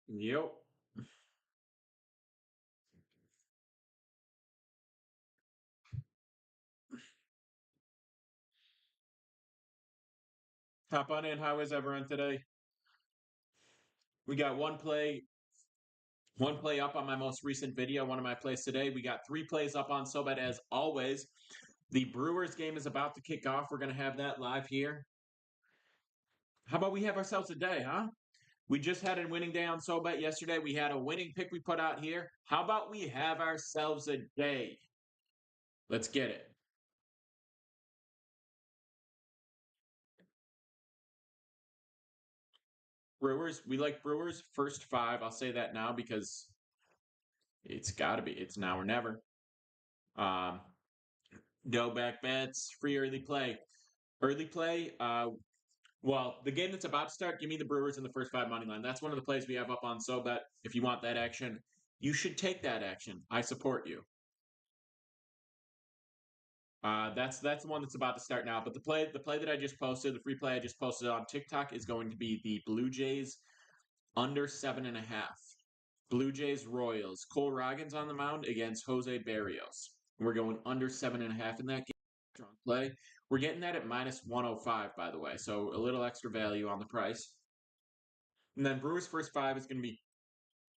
Yep. Hop on in. How is everyone today? We got one play up on my most recent video, one of my plays today. We got three plays up on SoBet as always. The Brewers game is about to kick off. We're going to have that live here. How about we have ourselves a day, huh? We just had a winning day on SoBet yesterday. We had a winning pick we put out here. How about we have ourselves a day? Let's get it. Brewers, we like Brewers first five. I'll say that now because it's got to be. It's now or never. Um, no back bets, free early play. Early play, well, the game that's about to start, give me the Brewers in the first five money line. That's one of the plays we have up on SoBet. If you want that action, you should take that action. I support you. That's the one that's about to start now. But the play that I just posted, the free play I just posted on TikTok is going to be the Blue Jays under 7.5. Blue Jays Royals. Cole Roggins on the mound against Jose Barrios. We're going under 7.5 in that game. Strong play. We're getting that at minus 105, by the way. So a little extra value on the price. And then Brewers first five is going to be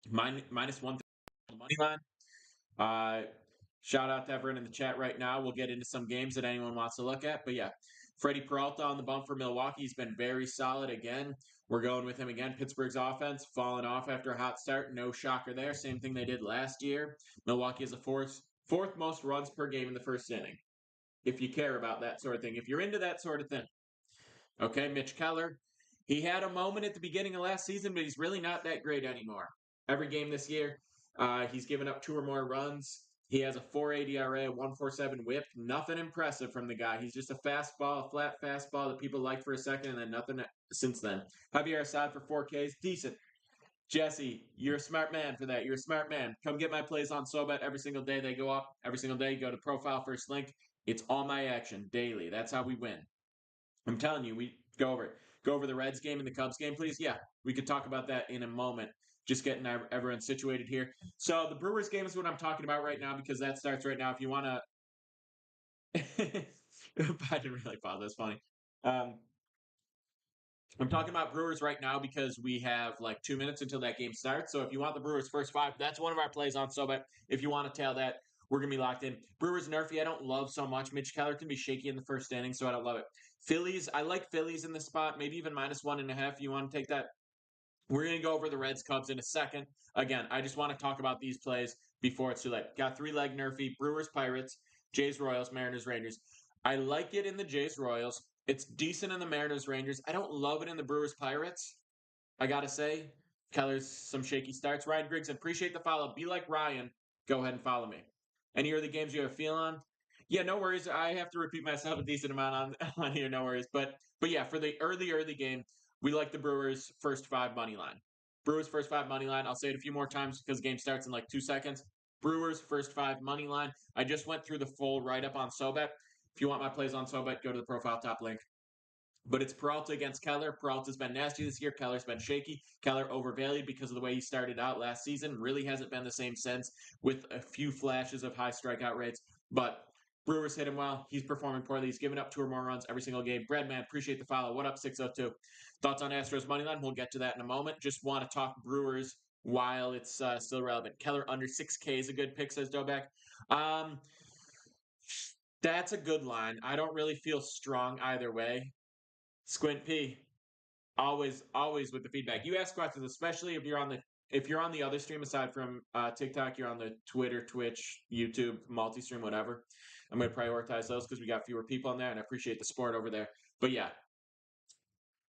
minus 130 money line. Uh, Shout out to everyone in the chat right now. We'll get into some games that anyone wants to look at. But yeah, Freddie Peralta on the bump for Milwaukee. He's been very solid again. We're going with him again. Pittsburgh's offense falling off after a hot start. No shocker there. Same thing they did last year. Milwaukee is the fourth most runs per game in the first inning. If you care about that sort of thing, if you're into that sort of thing. Okay, Mitch Keller. He had a moment at the beginning of last season, but he's really not that great anymore. Every game this year, he's given up two or more runs. He has a 4.80 ERA, a 1.47 WHIP. Nothing impressive from the guy. He's just a fastball, a flat fastball that people liked for a second, and then nothing since then. Javier Assad for 4Ks, decent. Jesse, you're a smart man for that. You're a smart man. Come get my plays on SoBet every single day. They go up every single day. You go to profile first link. It's all my action daily. That's how we win. I'm telling you, we go over it. Go over the Reds game and the Cubs game, please. Yeah, we could talk about that in a moment. Just getting everyone situated here. So the Brewers game is what I'm talking about right now because that starts right now. If you want to, I didn't really pause. That's funny. Um, I'm talking about Brewers right now because we have like 2 minutes until that game starts. So if you want the Brewers first five, that's one of our plays on SoBet. If you want to tail that, we're gonna be locked in. Brewers Nerfy, I don't love so much. Mitch Keller can be shaky in the first inning, so I don't love it. Phillies, I like Phillies in this spot, maybe even minus 1.5. You want to take that? We're gonna go over the Reds Cubs in a second. Again, I just want to talk about these plays before it's too late. Got three leg Nerfy, Brewers Pirates, Jays Royals, Mariners Rangers. I like it in the Jays Royals. It's decent in the Mariners Rangers. I don't love it in the Brewers Pirates. I gotta say, Keller's some shaky starts. Ryan Griggs, appreciate the follow. Be like Ryan. Go ahead and follow me. Any early games you have a feel on? Yeah, no worries. I have to repeat myself a decent amount on here. No worries. But yeah, for the early game, we like the Brewers first five money line. Brewers first five money line. I'll say it a few more times because the game starts in like 2 seconds. Brewers first five money line. I just went through the full write up on SoBet. If you want my plays on SoBet, go to the profile top link. But it's Peralta against Keller. Peralta's been nasty this year. Keller's been shaky. Keller overvalued because of the way he started out last season. Really hasn't been the same since, with a few flashes of high strikeout rates. But Brewers hit him well. He's performing poorly. He's given up two or more runs every single game. Breadman, appreciate the follow. What up, 602? Thoughts on Astros moneyline? We'll get to that in a moment. Just want to talk Brewers while it's still relevant. Keller under 6K is a good pick, says Dobek. Um, that's a good line. I don't really feel strong either way. Squint P, always with the feedback. You ask questions, especially if you're on the other stream aside from TikTok, you're on the Twitter, Twitch, YouTube, multi-stream, whatever. I'm going to prioritize those because we got fewer people on there, and I appreciate the support over there. But yeah,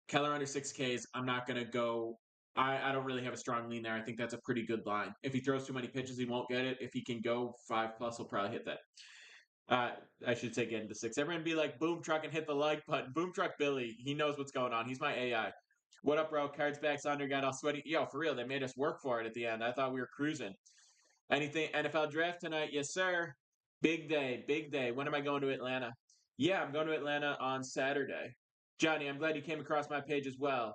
Keller under 6Ks. I'm not going to go. I don't really have a strong lean there. I think that's a pretty good line. If he throws too many pitches, he won't get it. If he can go 5+, he'll probably hit that. I should say get into six. Everyone be like, Boom Truck and hit the like button. Boom Truck Billy, he knows what's going on. He's my AI. What up, bro? Cards backs under, got all sweaty. Yo, for real, they made us work for it at the end. I thought we were cruising. Anything NFL draft tonight? Yes, sir. Big day, big day. When am I going to Atlanta? Yeah, I'm going to Atlanta on Saturday. Johnny, I'm glad you came across my page as well.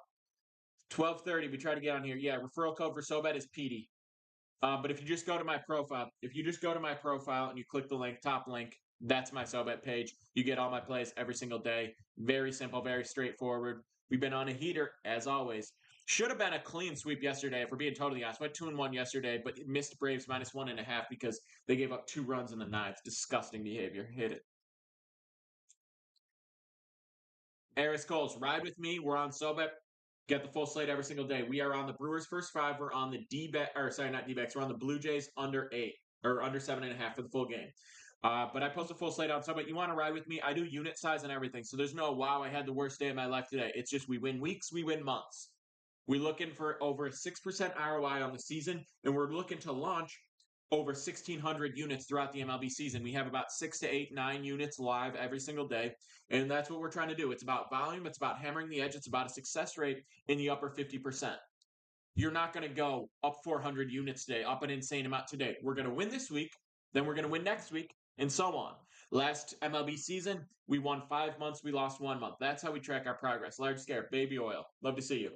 12:30. We try to get on here. Yeah, referral code for SoBet is Petey. But if you just go to my profile, and you click the link, top link, that's my SoBet page. You get all my plays every single day. Very simple, very straightforward. We've been on a heater as always. Should have been a clean sweep yesterday, if we're being totally honest. Went 2-1 yesterday, but missed Braves -1.5 because they gave up 2 runs in the ninth. Disgusting behavior. Hit it. Eris Coles, ride with me. We're on SoBet. Get the full slate every single day. We are on the Brewers first 5. We're on the not D-backs. We're on the Blue Jays under 8 or under 7.5 for the full game. But I post a full slate on SoBet. You want to ride with me? I do unit size and everything. So there's no, wow, I had the worst day of my life today. It's just we win weeks, we win months. We're looking for over a 6% ROI on the season, and we're looking to launch over 1,600 units throughout the MLB season. We have about 6 to 8, 9 units live every single day, and that's what we're trying to do. It's about volume, it's about hammering the edge, it's about a success rate in the upper 50%. You're not going to go up 400 units today, up an insane amount today. We're going to win this week, then we're going to win next week, and so on. Last MLB season, we won 5 months, we lost 1 month. That's how we track our progress. Large scare, baby oil. Love to see you.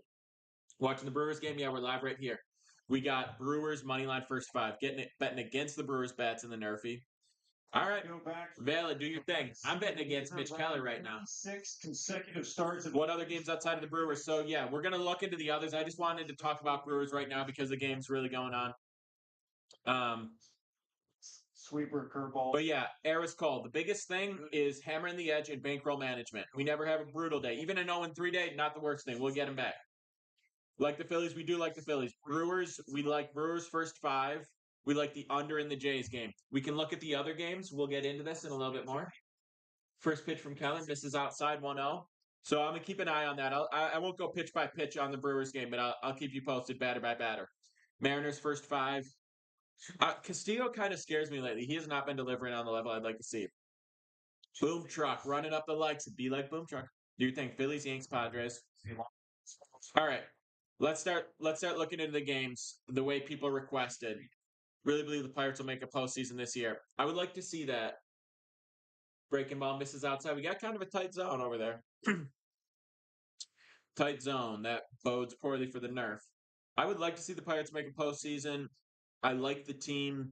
Watching the Brewers game? Yeah, we're live right here. We got Brewers moneyline first 5. Betting against the Brewers bats in the Nerfy. All right, Vela, do your thing. I'm betting against Mitch Keller right now. 6 consecutive starts. What other games outside of the Brewers? So yeah, we're gonna look into the others. I just wanted to talk about Brewers right now because the game's really going on. Sweeper, curveball. But yeah, Eris Cole. The biggest thing is hammering the edge and bankroll management. We never have a brutal day. Even a 0-3 day, not the worst thing. We'll get him back. Like the Phillies, we do like the Phillies. Brewers, we like Brewers first 5. We like the under in the Jays game. We can look at the other games. We'll get into this in a little bit more. First pitch from Kellen. This is outside 1-0. So I'm going to keep an eye on that. I won't go pitch by pitch on the Brewers game, but I'll keep you posted batter by batter. Mariners first 5. Castillo kind of scares me lately. He has not been delivering on the level I'd like to see. Boom Truck running up the likes. Be like Boom Truck. Do you think Phillies, Yanks, Padres? All right. Let's start looking into the games the way people requested. Really believe the Pirates will make a postseason this year. I would like to see that. Breaking ball misses outside. We got kind of a tight zone over there. Tight zone. That bodes poorly for the Nerf. I would like to see the Pirates make a postseason. I like the team.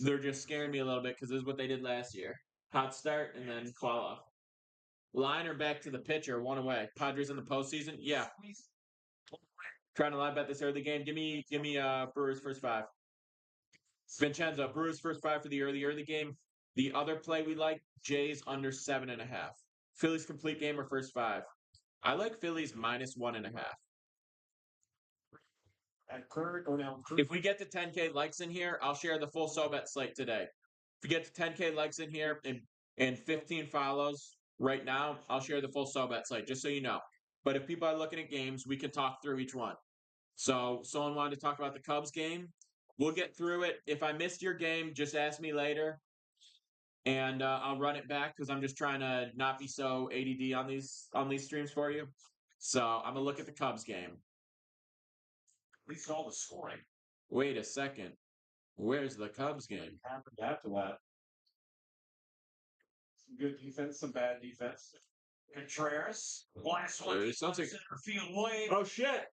They're just scaring me a little bit because this is what they did last year. Hot start and then fall off. Liner back to the pitcher, 1 away. Padres in the postseason? Yeah. Trying to live bet this early game. Give me Brewers first 5. Vincenzo, Brewers first 5 for the early game. The other play we like, Jays under 7.5. Phillies complete game or first 5. I like Phillies -1.5. At Kirk, go down. If we get to 10K likes in here, I'll share the full SoBet slate today. If we get to 10K likes in here and 15 follows right now, I'll share the full SoBet slate, just so you know. But if people are looking at games, we can talk through each one. So someone wanted to talk about the Cubs game. We'll get through it. If I missed your game, just ask me later, and I'll run it back because I'm just trying to not be so ADD on these streams for you. So I'm gonna look at the Cubs game. At least all the scoring. Wait a second. Where's the Cubs game? Happened after that. Some good defense, some bad defense. Contreras, last one. Sounds like Center field wave. oh shit.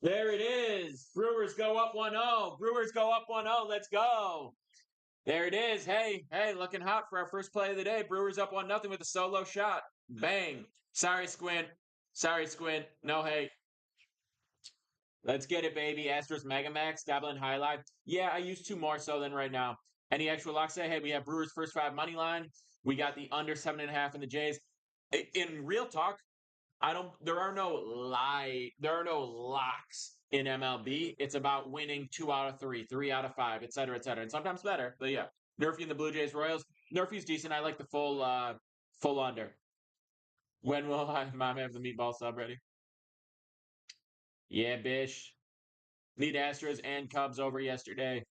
There it is. Brewers go up 1-0. Brewers go up 1-0. Let's go. There it is. Hey, looking hot for our first play of the day. Brewers up 1-0 with a solo shot. Bang. Sorry, Squint. No hate. Let's get it, baby. Astros Megamax, Goblin Highlight. Yeah, I used to more so than right now. Any actual locks? Hey, we have Brewers first 5 money line. We got the under 7.5 in the Jays. In real talk, there are no locks in MLB. It's about winning 2 out of 3, 3 out of 5, et cetera, and sometimes better. But yeah, Nerfy and the Blue Jays Royals. Nerfy's decent. I like the full under. When will Mom have the meatball sub ready? Yeah, bish. Need Astros and Cubs over yesterday.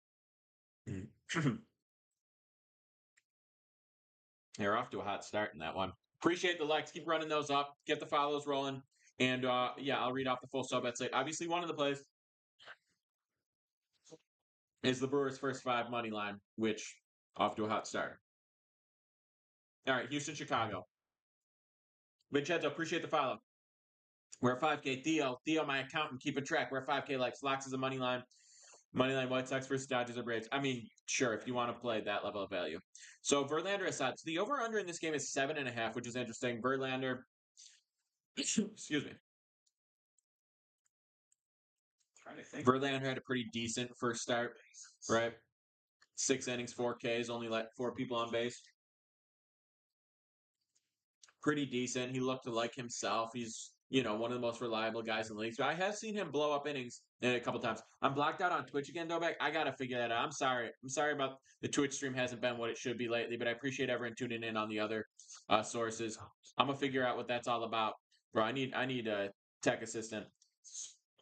They're off to a hot start in that one. Appreciate the likes. Keep running those up. Get the follows rolling. And yeah, I'll read off the full SoBet slate. Obviously, one of the plays is the Brewers' first 5 money line, which off to a hot start. All right, Houston, Chicago. Vincenzo, appreciate the follow. We're at 5K. Theo, my accountant, keep a track. We're at 5K likes. Locks is a money line. Money line White Sox versus Dodgers or Braves. I mean, sure, if you want to play that level of value. So Verlander aside, so the over-under in this game is 7.5, which is interesting. Verlander, excuse me. Trying to think. Verlander had a pretty decent first start, right? 6 innings, 4Ks, only let 4 people on base. Pretty decent. He looked like himself. He's, one of the most reliable guys in the league. So I have seen him blow up innings a couple times. I'm blocked out on Twitch again, Dobek. I got to figure that out. I'm sorry. I'm sorry about the Twitch stream hasn't been what it should be lately, but I appreciate everyone tuning in on the other sources. I'm going to figure out what that's all about. Bro, I need a tech assistant.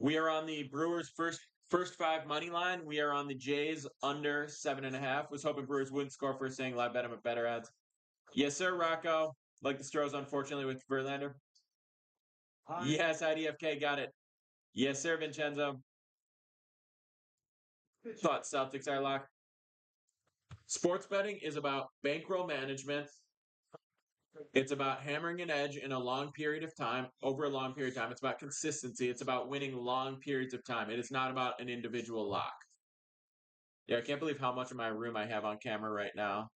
We are on the Brewers first 5 money line. We are on the Jays under 7.5. Was hoping Brewers wouldn't score first inning. Live bet them at better odds. Yes, sir, Rocco. Like the Stros, unfortunately, with Verlander. Hi. Yes, IDFK got it. Yes, sir, Vincenzo. Thought Celtics are locked. Sports betting is about bankroll management. It's about hammering an edge in a long period of time, over a long period of time. It's about consistency. It's about winning long periods of time. It is not about an individual lock. Yeah, I can't believe how much of my room I have on camera right now.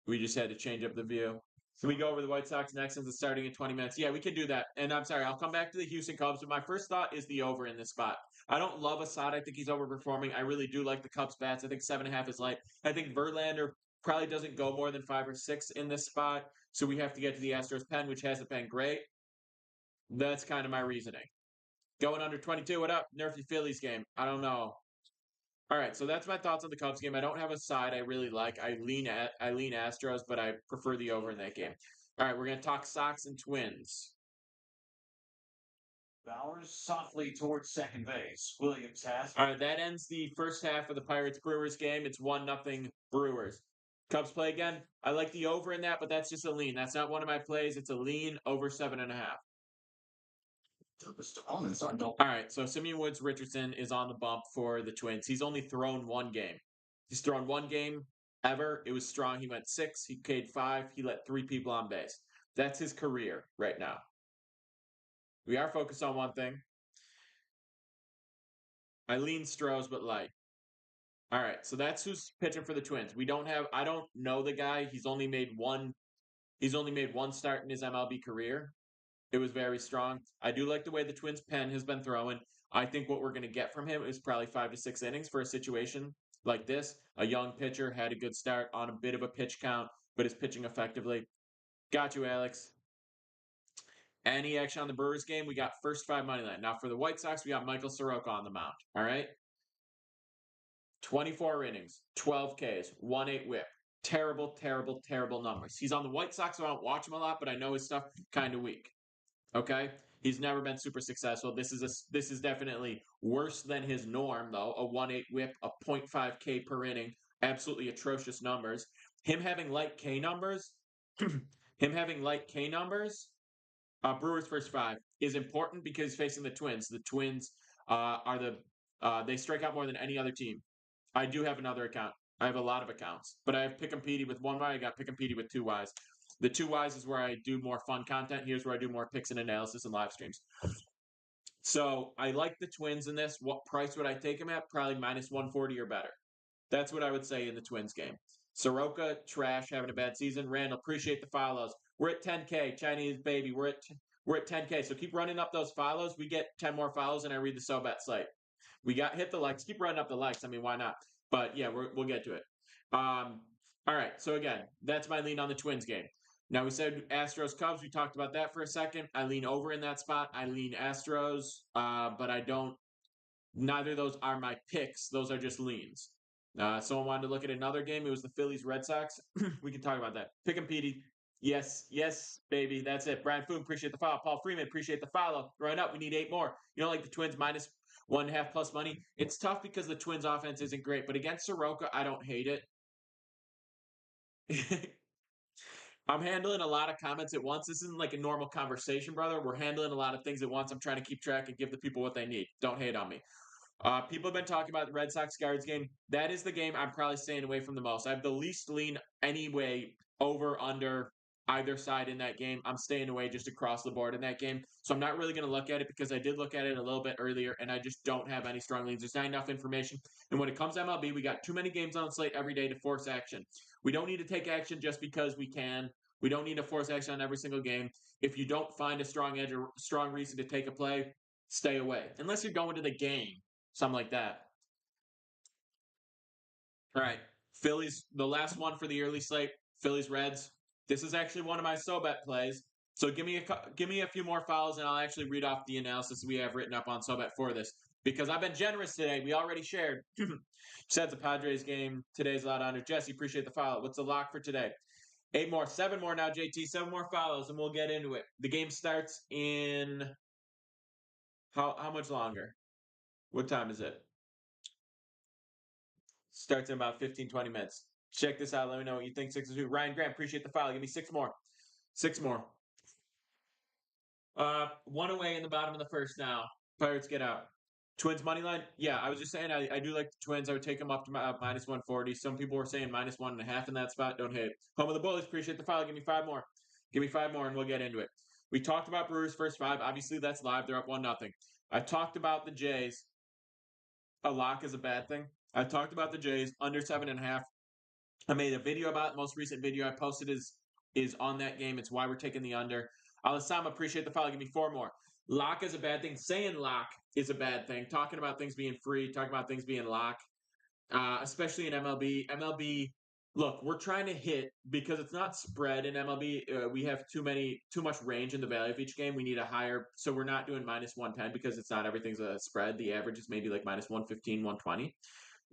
We just had to change up the view. Can we go over the White Sox next since it's starting in 20 minutes? Yeah, we can do that. And I'm sorry, I'll come back to the Houston Cubs, but my first thought is the over in this spot. I don't love Assad. I think he's overperforming. I really do like the Cubs bats. I think 7.5 is light. I think Verlander probably doesn't go more than 5 or 6 in this spot. So we have to get to the Astros pen, which hasn't been great. That's kind of my reasoning. Going under 22. What up? Nerfy Phillies game. I don't know. All right, so that's my thoughts on the Cubs game. I don't have a side I really like. I lean Astros, but I prefer the over in that game. All right, we're gonna talk Sox and Twins. Bowers softly towards second base. Williams has. All right, that ends the first half of the Pirates Brewers game. It's 1-0 Brewers. Cubs play again. I like the over in that, but that's just a lean. That's not one of my plays. It's a lean over 7.5. All right, so Simeon Woods Richardson is on the bump for the Twins. He's only thrown 1 game. He's thrown 1 game ever. It was strong. He went 6. He K'd 5. He let 3 people on base. That's his career right now. We are focused on one thing. I lean Stros, but light. All right, so that's who's pitching for the Twins. I don't know the guy. He's only made one start in his MLB career. It was very strong. I do like the way the Twins pen has been throwing. I think what we're going to get from him is probably 5 to 6 innings for a situation like this. A young pitcher had a good start on a bit of a pitch count, but is pitching effectively. Got you, Alex. Any action on the Brewers game? We got first 5 money line. Now for the White Sox, we got Michael Soroka on the mound. All right. 24 innings, 12 Ks, 1.8 whip. Terrible, terrible, terrible numbers. He's on the White Sox, so I don't watch him a lot, but I know his stuff kind of weak. Okay, he's never been super successful. This is definitely worse than his norm, though. A 1.8 whip, a 0.5 K per inning, absolutely atrocious numbers. Him having light K numbers, Brewers first 5 is important because he's facing the Twins. The Twins they strike out more than any other team. I do have another account. I have a lot of accounts, but I have Pick 'em Petey with 1 Y. I got Pick 'em Petey with 2 Ys. The 2 Ys is where I do more fun content. Here's where I do more picks and analysis and live streams. So I like the Twins in this. What price would I take them at? Probably minus 140 or better. That's what I would say in the Twins game. Soroka, trash, having a bad season. Randall, appreciate the follows. We're at 10K. Chinese baby, we're at 10K. So keep running up those follows. We get 10 more follows, and I read the SoBet site. We got hit the likes. Keep running up the likes. I mean, why not? But yeah, we'll get to it. All right. So again, that's my lean on the Twins game. Now we said Astros Cubs. We talked about that for a second. I lean over in that spot. I lean Astros, but I don't. Neither of those are my picks. Those are just leans. Someone wanted to look at another game. It was the Phillies Red Sox. We can talk about that. Pick 'em Petey. Yes, baby. That's it. Brian Foon, appreciate the follow. Paul Freeman, appreciate the follow. Right up. We need 8 more. You know, like the Twins minus 1.5 plus money. It's tough because the Twins offense isn't great, but against Soroka, I don't hate it. I'm handling a lot of comments at once. This isn't like a normal conversation, brother. We're handling a lot of things at once. I'm trying to keep track and give the people what they need. Don't hate on me. People have been talking about the Red Sox Guards game. That is the game I'm probably staying away from the most. I have the least lean anyway, over, under. either side in that game. I'm staying away just across the board in that game. So I'm not really going to look at it because I did look at it a little bit earlier and I just don't have any strong leans. There's not enough information. And when it comes to MLB, we got too many games on the slate every day to force action. We don't need to take action just because we can. We don't need to force action on every single game. If you don't find a strong edge or strong reason to take a play, stay away. Unless you're going to the game, something like that. All right. Phillies, the last one for the early slate, Phillies Reds. This is actually one of my so bet plays. So give me a few more fouls, and I'll actually read off the analysis we have written up on SoBet for this because I've been generous today. We already shared. Said the Padres game today's a lot under. Jesse, appreciate the follow. What's the lock for today? 8 more, 7 more now, JT. 7 more follows, and we'll get into it. The game starts in how much longer? What time is it? Starts in about 15, 20 minutes. Check this out. Let me know what you think. 6-2. Ryan Graham, appreciate the follow. Give me 6 more. 6 more. One away in the bottom of the first now. Pirates get out. Twins money line. Yeah, I was just saying I do like the Twins. I would take them up to minus 140. Some people were saying minus 1.5 in that spot. Don't hate. Home of the Bullies. Appreciate the follow. Give me 5 more. Give me 5 more, and we'll get into it. We talked about Brewers first 5. Obviously, that's live. They're up 1-0. I talked about the Jays. A lock is a bad thing. I talked about the Jays under 7.5. I made a video about it. Most recent video I posted is on that game. It's why we're taking the under. Alisama, appreciate the follow. Give me 4 more. Lock is a bad thing. Saying lock is a bad thing. Talking about things being free, talking about things being lock, especially in MLB. MLB, look, we're trying to hit because it's not spread in MLB. We have too much range in the value of each game. We need a higher, so we're not doing minus 110 because it's not everything's a spread. The average is maybe like minus 115, 120.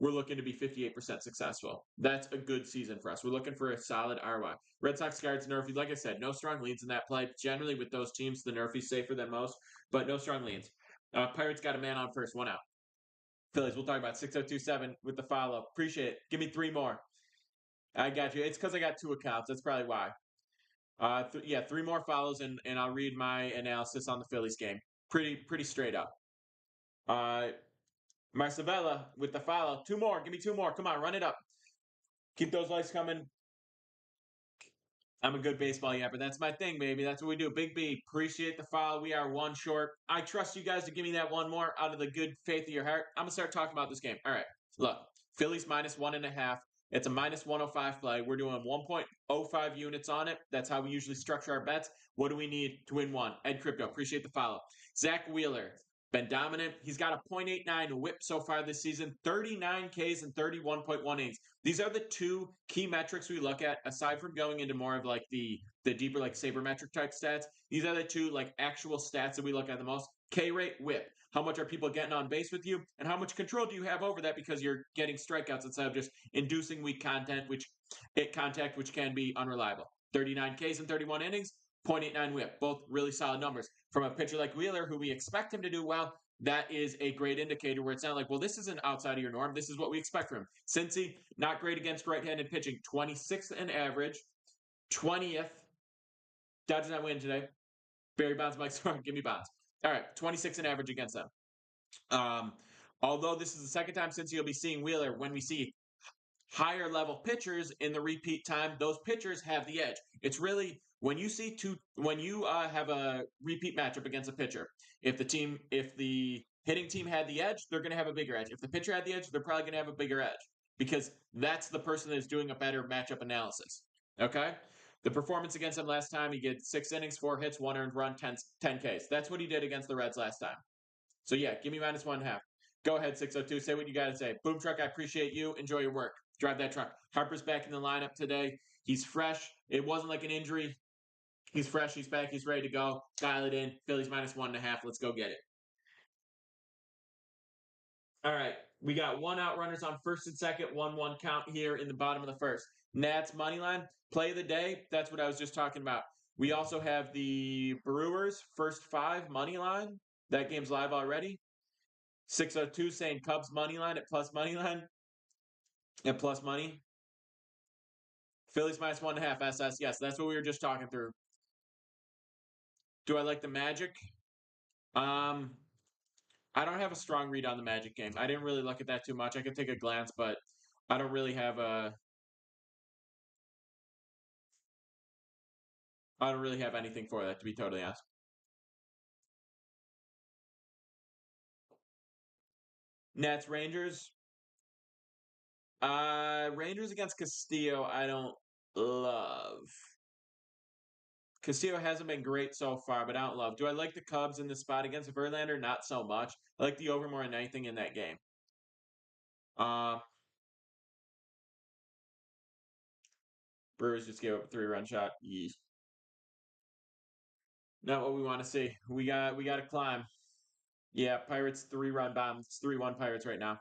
We're looking to be 58% successful. That's a good season for us. We're looking for a solid RY. Red Sox, Guards, Nerfies. Like I said, no strong leads in that play. Generally, with those teams, the Nerfies safer than most, but no strong leads. Pirates got a man on first, 1 out. Phillies, we'll talk about 6027 with the follow. Appreciate it. Give me 3 more. I got you. It's because I got 2 accounts. That's probably why. Yeah, 3 more follows, and I'll read my analysis on the Phillies game. Pretty straight up. Marcevella with the follow. 2 more. Give me 2 more. Come on, run it up. Keep those likes coming. I'm a good baseball yapper. That's my thing, baby. That's what we do. Big B, appreciate the follow. We are 1 short. I trust you guys to give me that 1 more out of the good faith of your heart. I'm going to start talking about this game. All right. Look, Phillies minus 1.5. It's a minus 105 play. We're doing 1.05 units on it. That's how we usually structure our bets. What do we need to win 1? Ed Crypto, appreciate the follow. Zach Wheeler, been dominant. He's got a .89 whip so far this season, 39 Ks and 31.1 innings. These are the 2 key metrics we look at, aside from going into more of like the deeper like sabermetric type stats. These are the 2 like actual stats that we look at the most. K rate, whip. How much are people getting on base with you, and how much control do you have over that because you're getting strikeouts instead of just inducing weak contact, which can be unreliable. 39 Ks and 31 innings, .89 whip, both really solid numbers. From a pitcher like Wheeler, who we expect him to do well, that is a great indicator where it's not like, well, this isn't outside of your norm. This is what we expect from him. Cincy, not great against right-handed pitching. 26th in average, 20th. Dodgers not win today. Barry Bonds, Mike Storm, give me Bonds. All right, 26 in average against them. Although this is the second time since you'll be seeing Wheeler, when we see higher level pitchers in the repeat time, those pitchers have the edge. It's really when you have a repeat matchup against a pitcher, if the hitting team had the edge, they're going to have a bigger edge. If the pitcher had the edge, they're probably going to have a bigger edge because that's the person that's doing a better matchup analysis. Okay? The performance against him last time, he get 6 innings, 4 hits, 1 earned run, 10 Ks. That's what he did against the Reds last time. So yeah, give me minus 1.5. Go ahead, 602. Say what you got to say. Boom Truck, I appreciate you. Enjoy your work. Drive that truck. Harper's back in the lineup today. He's fresh. It wasn't like an injury. He's fresh. He's back. He's ready to go. Dial it in. Phillies minus 1.5. Let's go get it. All right. We got 1 out runners on first and second. 1-1 count here in the bottom of the first. Nats money line. Play of the day. That's what I was just talking about. We also have the Brewers first 5 money line. That game's live already. 602 saying Cubs money line at plus money line. At plus money. Phillies minus 1.5 SS. Yes, that's what we were just talking through. Do I like the Magic? I don't have a strong read on the Magic game. I didn't really look at that too much. I could take a glance, but I don't really have a I don't really have anything for that, to be totally honest. Nats Rangers. Rangers against Castillo, I don't love. Castillo hasn't been great so far, but I don't love. Do I like the Cubs in the spot against Verlander? Not so much. I like the over more than anything in that game. Uh, Brewers just gave up a 3-run shot. Yeesh. Not what we want to see. We got to climb. Yeah, Pirates 3-run bomb. It's 3-1 Pirates right now.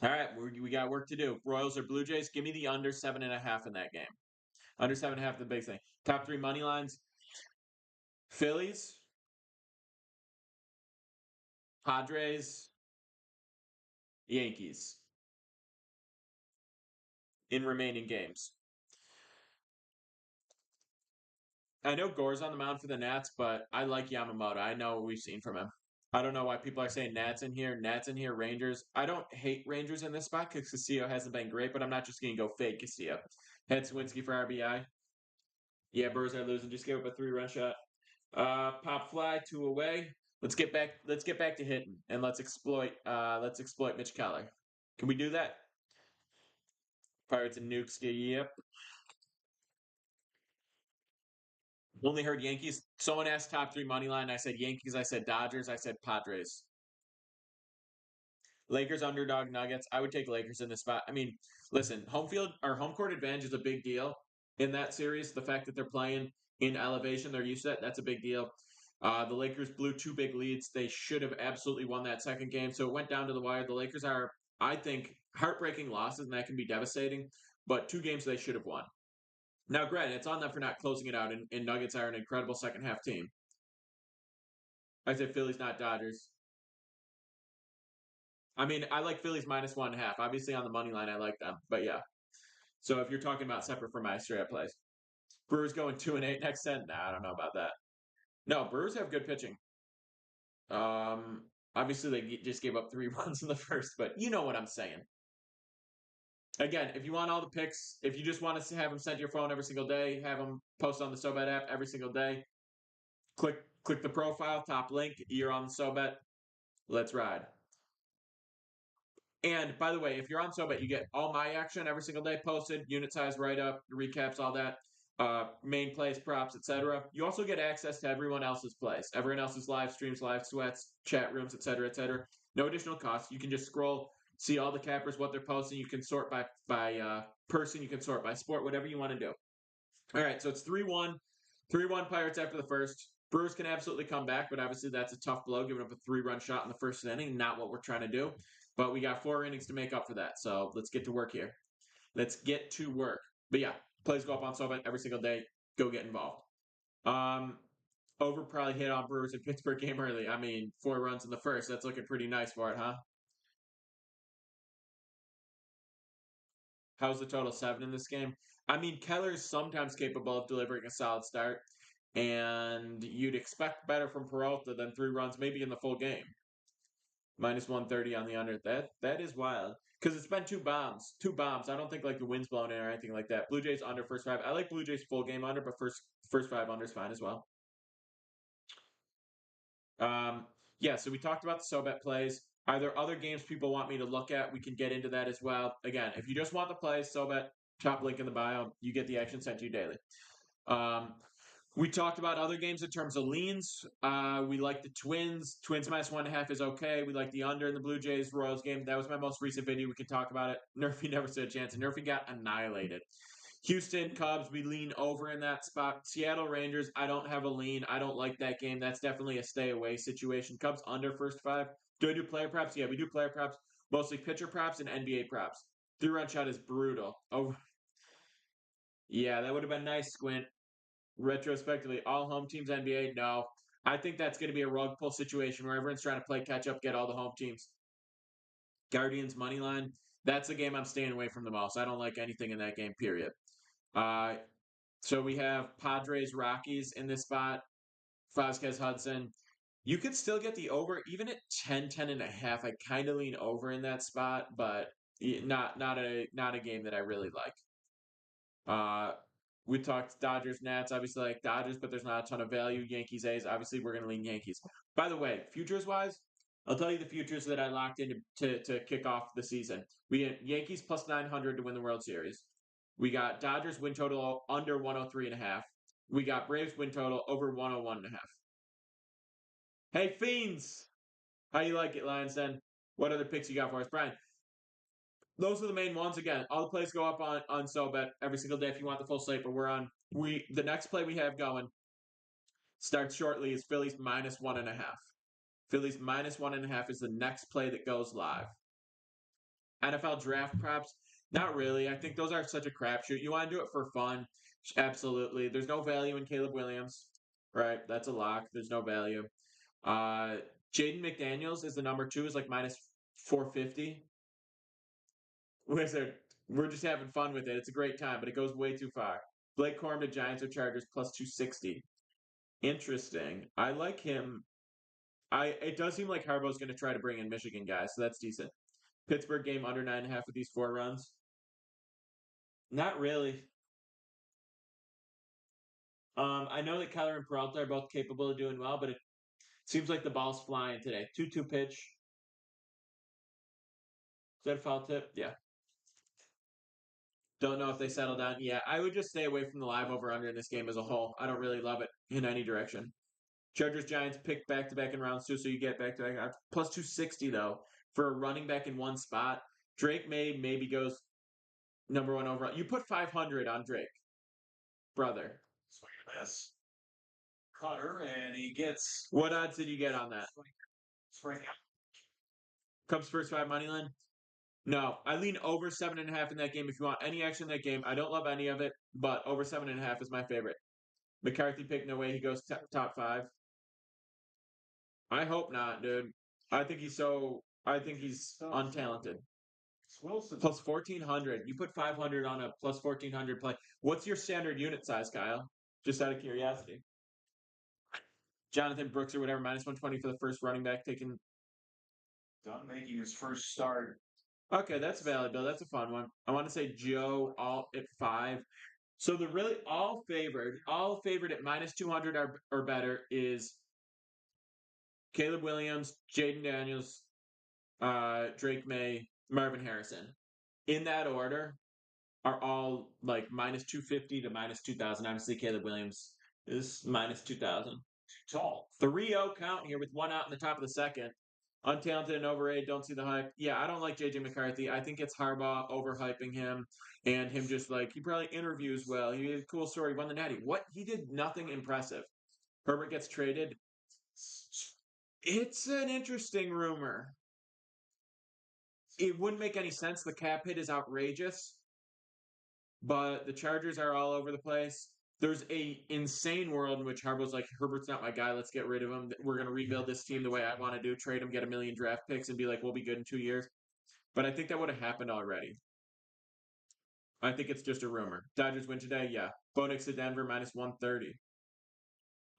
All right, we got work to do. Royals or Blue Jays? Give me the under 7.5 in that game. Under 7.5 the big thing. Top three money lines. Phillies, Padres, Yankees in remaining games. I know Gore's on the mound for the Nats, but I like Yamamoto. I know what we've seen from him. I don't know why people are saying Nats in here. Nats in here, Rangers. I don't hate Rangers in this spot because Castillo hasn't been great, but I'm not just going to go fade Castillo. Head Swinsky for RBI. Yeah, Brewers are losing. Just gave up a 3-run shot. Pop fly, 2 away. Let's get back. Let's get back to hitting and let's exploit. Let's exploit Mitch Keller. Can we do that? Pirates and Nukes. Yep. Only heard Yankees. Someone asked top three money line. I said Yankees. I said Dodgers. I said Padres. Lakers underdog Nuggets. I would take Lakers in this spot. I mean, listen, home field or home court advantage is a big deal in that series. The fact that they're playing in elevation, they're used to that. That's a big deal. The Lakers blew 2 big leads. They should have absolutely won that second game. So it went down to the wire. The Lakers are, I think, heartbreaking losses, and that can be devastating. But 2 games they should have won. Now, granted, it's on them for not closing it out, and Nuggets are an incredible second half team. I said Phillies, not Dodgers. I mean, I like Phillies -1.5. Obviously, on the money line, I like them. But yeah. So if you're talking about separate from my straight up plays, Brewers going 2-8 next 10. Nah, I don't know about that. No, Brewers have good pitching. Obviously they just gave up 3 runs in the first, but you know what I'm saying. Again, if you want all the picks, if you just want to have them sent to your phone every single day, have them post on the SoBet app every single day. Click the profile, top link. You're on the SoBet. Let's ride. And by the way, if you're on SoBet, you get all my action every single day posted, unit size write up, recaps, all that, main plays, props, etc. You also get access to everyone else's plays, everyone else's live streams, live sweats, chat rooms, etc., etc. No additional cost. You can just scroll, see all the cappers, what they're posting. You can sort by person. You can sort by sport, whatever you want to do. All right, so it's 3-1, 3-1 Pirates after the first. Brewers can absolutely come back, but obviously that's a tough blow, giving up a 3-run shot in the first inning. Not what we're trying to do. But we got 4 innings to make up for that. So let's get to work here. Let's get to work. But yeah, plays go up on SoBet every single day. Go get involved. Um, Over probably hit on Brewers in Pittsburgh game early. I mean, 4 runs in the first. That's looking pretty nice for it, huh? How's the total? 7 in this game? I mean, Keller is sometimes capable of delivering a solid start, and you'd expect better from Peralta than 3 runs, maybe in the full game. -130 on the under. That is wild because it's been 2 bombs. 2 bombs. I don't think like the wind's blown in or anything like that. Blue Jays under first 5. I like Blue Jays full game under, but first 5 under is fine as well. Um, yeah. So we talked about the SoBet plays. Are there other games people want me to look at? We can get into that as well. Again, if you just want the plays, SoBet, top link in the bio. You get the action sent to you daily. Um, we talked about other games in terms of leans. We like the Twins. Twins -1.5 is okay. We like the under in the Blue Jays Royals game. That was my most recent video. We can talk about it. Nerfy never stood a chance, and Nerfy got annihilated. Houston Cubs, we lean over in that spot. Seattle Rangers, I don't have a lean. I don't like that game. That's definitely a stay away situation. Cubs under first 5. Do I do player props? Yeah, we do player props. Mostly pitcher props and NBA props. 3-run shot is brutal. Oh, yeah, that would have been nice, Squint. Retrospectively, all home teams NBA, no. I think that's going to be a rug pull situation where everyone's trying to play catch up, get all the home teams. Guardians money line. That's the game I'm staying away from the most. I don't like anything in that game, period. Uh, so we have Padres Rockies in this spot. Vasquez Hudson. You could still get the over, even at 10-10.5. I kind of lean over in that spot, but not a game that I really like. We talked Dodgers, Nats. Obviously, like Dodgers, but there's not a ton of value. Yankees, A's. Obviously, we're going to lean Yankees. By the way, futures wise, I'll tell you the futures that I locked in to kick off the season. We had Yankees plus 900 to win the World Series. We got Dodgers win total under 103.5. We got Braves win total over 101.5. Hey, Fiends! How you like it, Lions Den? What other picks you got for us, Brian? Those are the main ones. Again, all the plays go up on SoBet every single day if you want the full slate. But we're on the next play we have going starts shortly is Phillies minus 1.5. Phillies minus 1.5 is the next play that goes live. NFL draft props, not really. I think those are such a crapshoot. You want to do it for fun, absolutely. There's no value in Caleb Williams, right? That's a lock. There's no value. Uh, Jaden McDaniels is the number two, is like minus 450. Wizard, we're just having fun with it. It's a great time, but it goes way too far. Blake Corum to Giants or Chargers plus 260. Interesting. I like him. It does seem like Harbaugh's going to try to bring in Michigan guys, so that's decent. Pittsburgh game under 9.5 with these 4 runs. Not really. I know that Keller and Peralta are both capable of doing well, but it seems like the ball's flying today. 2-2 pitch. Is that a foul tip? Yeah. Don't know if they settle down. Yeah, I would just stay away from the live over under in this game as a whole. I don't really love it in any direction. Chargers Giants pick back to back in rounds two, so you get back to back. Plus 260 though for a running back in one spot. Drake maybe goes number one overall. You put 500 on Drake, brother. Swing and miss. Cutter, and he gets. What odds did you get on that? Swing. Cubs first five money line. No, I lean over 7.5 in that game. If you want any action in that game, I don't love any of it, but over 7.5 is my favorite. McCarthy pick, no way he goes top five. I hope not, dude. I think he's untalented. Wilson Plus 1,400. You put 500 on a plus 1,400 play. What's your standard unit size, Kyle? Just out of curiosity. Jonathan Brooks or whatever, minus 120 for the first running back taking. Done making his first start. Okay, that's valid, Bill. That's a fun one. I want to say Joe all at 5. So the really all favored at minus 200 or better is Caleb Williams, Jaden Daniels, Drake May, Marvin Harrison. In that order are all like minus 250 to minus 2,000. Obviously, Caleb Williams is minus 2,000. Tall. 3-0 count here with one out in the top of the second. Untalented and overrated, don't see the hype. Yeah, I don't like JJ McCarthy. I think it's Harbaugh overhyping him and him just like, he probably interviews well. He had a cool story, won the Natty. What? He did nothing impressive. Herbert gets traded. It's an interesting rumor. It wouldn't make any sense. The cap hit is outrageous, but the Chargers are all over the place. There's a insane world in which Harbaugh's like, Herbert's not my guy. Let's get rid of him. We're going to rebuild this team the way I want to do. Trade him, get a million draft picks, and be like, we'll be good in 2 years. But I think that would have happened already. I think it's just a rumor. Dodgers win today? Yeah. Bo Nix to Denver minus 130.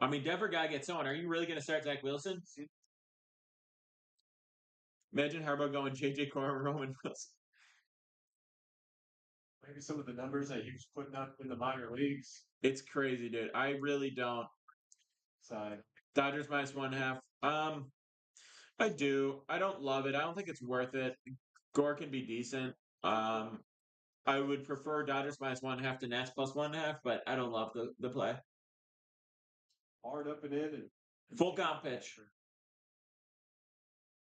I mean, Denver guy gets on. Are you really going to start Zach Wilson? Imagine Harbaugh going JJ Corum, Roman Wilson. Maybe some of the numbers that he was putting up in the minor leagues. It's crazy, dude. I really don't. Side. Dodgers minus 1.5. I do. I don't love it. I don't think it's worth it. Gore can be decent. I would prefer Dodgers minus 1.5 to Nats plus 1.5, but I don't love the play. Hard up and in and full count pitch.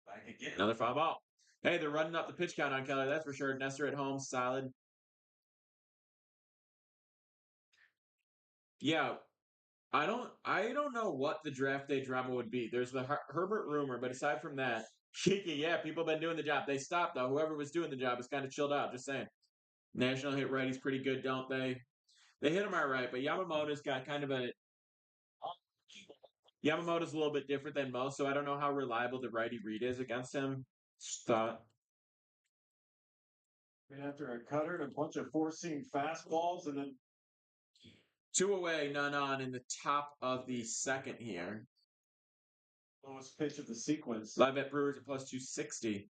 Back again. Another foul ball. Hey, they're running up the pitch count on Keller. That's for sure. Nestor at home, solid. Yeah, I don't know what the draft day drama would be. There's the Herbert rumor, but aside from that, Shiki, yeah, people have been doing the job. They stopped though. Whoever was doing the job is kind of chilled out. Just saying. National hit righty's pretty good, don't they? They hit him all right, but Yamamoto's got kind of a Yamamoto's a little bit different than most, so I don't know how reliable the righty read is against him. Thought. And after a cutter and a bunch of four-seam fastballs, and then 2 away, none on in the top of the second here. lowest pitch of the sequence. Live bet Brewers at plus 260.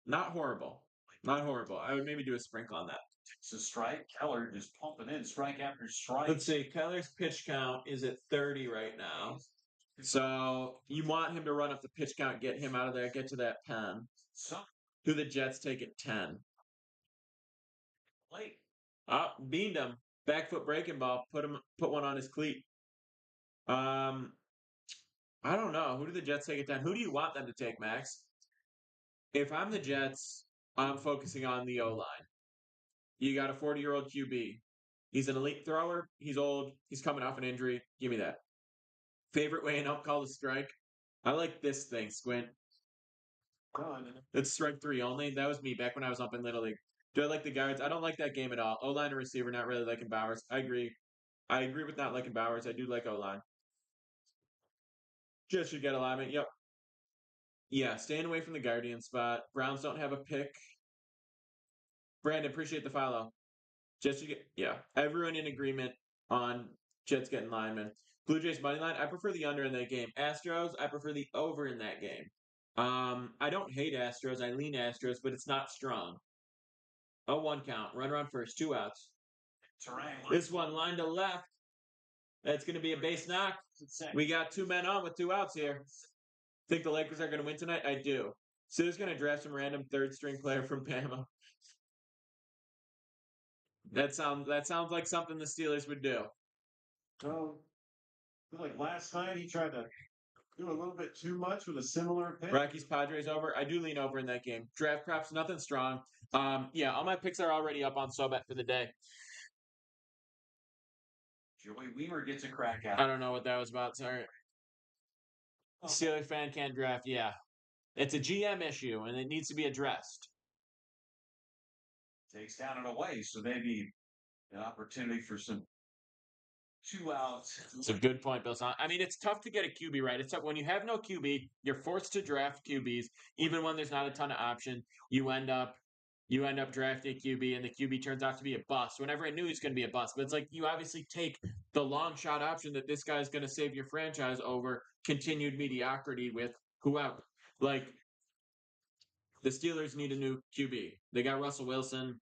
Not horrible. Not horrible. I would maybe do a sprinkle on that. It's a strike. Keller just pumping in strike after strike. Let's see. Keller's pitch count is at 30 right now. So you want him to run up the pitch count, get him out of there, get to that pen. So Who the Jets take at 10? late. Beamed him. Back foot breaking ball. Put one on his cleat. I don't know. Who do the Jets take at 10? Who do you want them to take, Max? If I'm the Jets, I'm focusing on the O line. You got a 40-year-old QB. He's an elite thrower. He's old. He's coming off an injury. Give me that. Favorite way and up call to strike. I like this thing, Squint. It's strike 3 only. That was me back when I was up in Little League. Do I like the guards? I don't like that game at all. O line and receiver, not really liking Bowers. I agree. I agree with not liking Bowers. I do like O line. Just should get alignment. Yep. Yeah, staying away from the Guardian spot. Browns don't have a pick. Brandon, appreciate the follow. Jets should get, yeah. Everyone in agreement on Jets getting linemen. Blue Jays money line. I prefer the under in that game. Astros. I prefer the over in that game. I don't hate Astros. I lean Astros, but it's not strong. 0-1 count. Runner on first. 2 outs. This one line to left. That's going to be a base knock. We got 2 men on with 2 outs here. Think the Lakers are going to win tonight? I do. Sue's going to draft some random third string player from Bama. That sounds like something the Steelers would do. So, like last night, he tried to do a little bit too much with a similar pick. Rockies Padres over. I do lean over in that game. Draft props, nothing strong. Yeah, all my picks are already up on SoBet for the day. Joey Weaver gets a crack at I don't know what that was about. Sorry. Steelers fan can't draft. Yeah. It's a GM issue, and it needs to be addressed. Takes down and away, so maybe an opportunity for some 2 outs. It's a good point, Bill. I mean, it's tough to get a QB right. It's tough. When you have no QB, you're forced to draft QBs, even when there's not a ton of option. You end up drafting a QB, and the QB turns out to be a bust. Whenever I knew he was going to be a bust, but it's like you obviously take the long shot option that this guy's going to save your franchise over continued mediocrity with whoever. Like the Steelers need a new QB. They got Russell Wilson.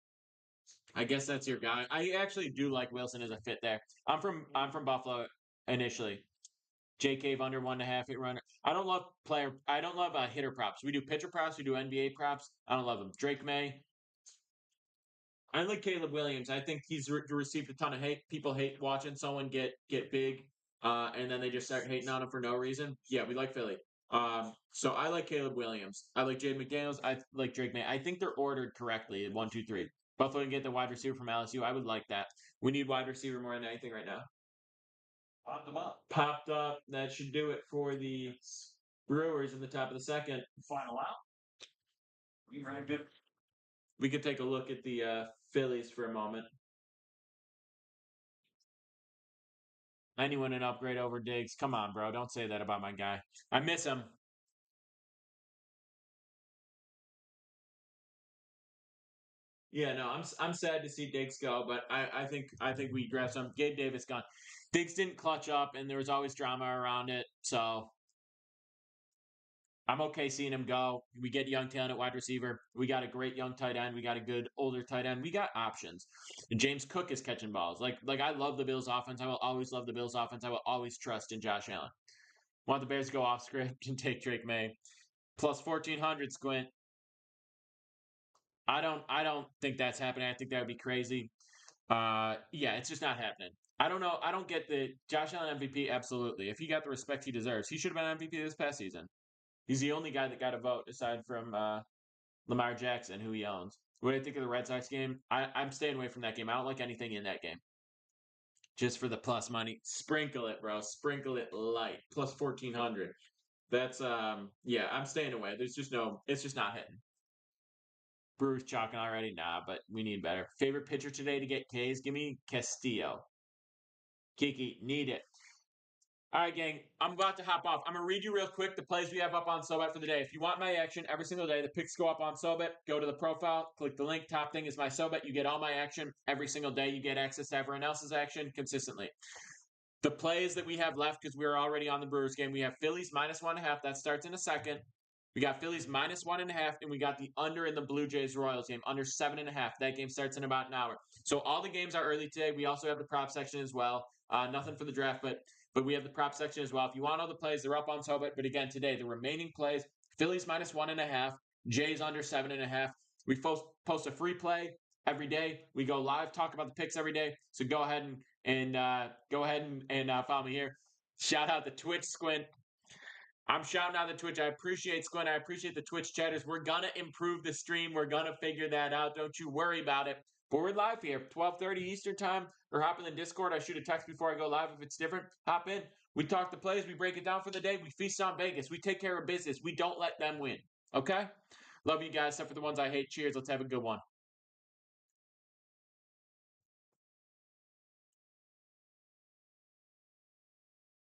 I guess that's your guy. I actually do like Wilson as a fit there. I'm from Buffalo initially. J Cave under 1.5 hit runner. I don't love hitter props. We do pitcher props. We do NBA props. I don't love them. Drake May. I like Caleb Williams. I think he's received a ton of hate. People hate watching someone get big, and then they just start hating on him for no reason. Yeah, we like Philly. So I like Caleb Williams. I like Jade McDaniels. I like Drake May. I think they're ordered correctly. 1, 2, 3. Buffalo can get the wide receiver from LSU. I would like that. We need wide receiver more than anything right now. Popped them up. Popped up. That should do it for the Brewers in the top of the second. Final out. We ranked it. We could take a look at the Phillies for a moment. Anyone an upgrade over Diggs? Come on, bro. Don't say that about my guy. I miss him. Yeah, no, I'm sad to see Diggs go, but I think we draft some. Gabe Davis gone. Diggs didn't clutch up, and there was always drama around it, so I'm okay seeing him go. We get young talent at wide receiver. We got a great young tight end. We got a good older tight end. We got options. And James Cook is catching balls. Like I love the Bills offense. I will always love the Bills offense. I will always trust in Josh Allen. Want the Bears to go off script and take Drake May. Plus 1,400 Squint. I don't think that's happening. I think that would be crazy. Yeah, it's just not happening. I don't know. I don't get the Josh Allen MVP. Absolutely. If he got the respect he deserves, he should have been MVP this past season. He's the only guy that got a vote aside from Lamar Jackson, who he owns. What do I think of the Red Sox game? I'm staying away from that game. I don't like anything in that game. Just for the plus money. Sprinkle it, bro. Sprinkle it light. Plus 1,400. That's yeah, I'm staying away. It's just not hitting. Brewers chalking already? Nah, but we need better. Favorite pitcher today to get K's? Give me Castillo. Kiki, need it. All right, gang, I'm about to hop off. I'm going to read you real quick the plays we have up on SoBet for the day. If you want my action every single day, the picks go up on SoBet. Go to the profile, click the link. Top thing is my SoBet. You get all my action every single day. You get access to everyone else's action consistently. The plays that we have left, because we're already on the Brewers game, we have Phillies -1.5. That starts in a second. We got Phillies -1.5, and we got the under in the Blue Jays Royals game, under 7.5. That game starts in about an hour. So all the games are early today. We also have the prop section as well. Nothing for the draft, but we have the prop section as well. If you want all the plays, they're up on Sobet. But again, today the remaining plays: Phillies -1.5, Jays under 7.5. We post a free play every day. We go live, talk about the picks every day. So go ahead and follow me here. Shout out the Twitch Squint. I'm shouting out the Twitch. I appreciate Squint. I appreciate the Twitch chatters. We're gonna improve the stream. We're gonna figure that out. Don't you worry about it. But we're live here, 12:30 Eastern time. Or hop in the Discord. I shoot a text before I go live if it's different. Hop in. We talk the plays. We break it down for the day. We feast on Vegas. We take care of business. We don't let them win. Okay? Love you guys, except for the ones I hate. Cheers. Let's have a good one.